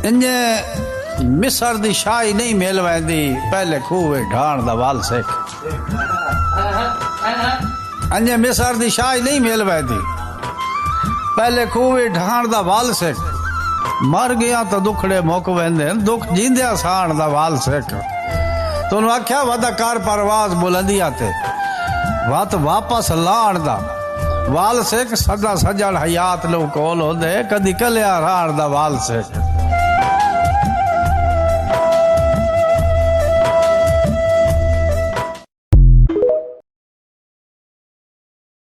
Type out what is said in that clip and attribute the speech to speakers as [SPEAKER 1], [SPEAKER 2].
[SPEAKER 1] इंजे मिसर दी शाही नहीं मिल वैंदी पहले खूहे ढाण दा वाल सिख इंजे मिसर दी शाही नहीं मिल वैंदी पहले खूहे ढाण दा वाल सिख मर गया तो दुखड़े मुक वेंदे दुख जींदिया साण दा वाल सिख तुहानू आख्या वदा कर परवाज बुलंदिया ते वत वापस लाण दा वाल सिख सदा सजण हयात लो कोल होंदे कदी कलिया राण दा वाल सिख